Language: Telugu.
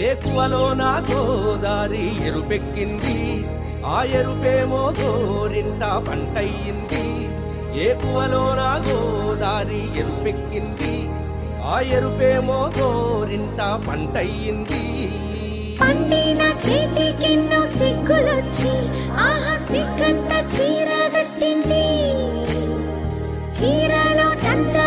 ఏకువలో నా గోదారి ఎరుపెక్కింది, ఆ ఎరుపేమో గోరింట పంటయ్యింది. ఏకువలో నా గోదారి ఎరుపెక్కింది, ఆ ఎరుపేమో గోరింట పంటయ్యింది. పండిన చేతికెన్నో సిగ్గులొచ్చి ఆహా సిగ్గంత చీర కట్టింది. చీరలో చంద్ర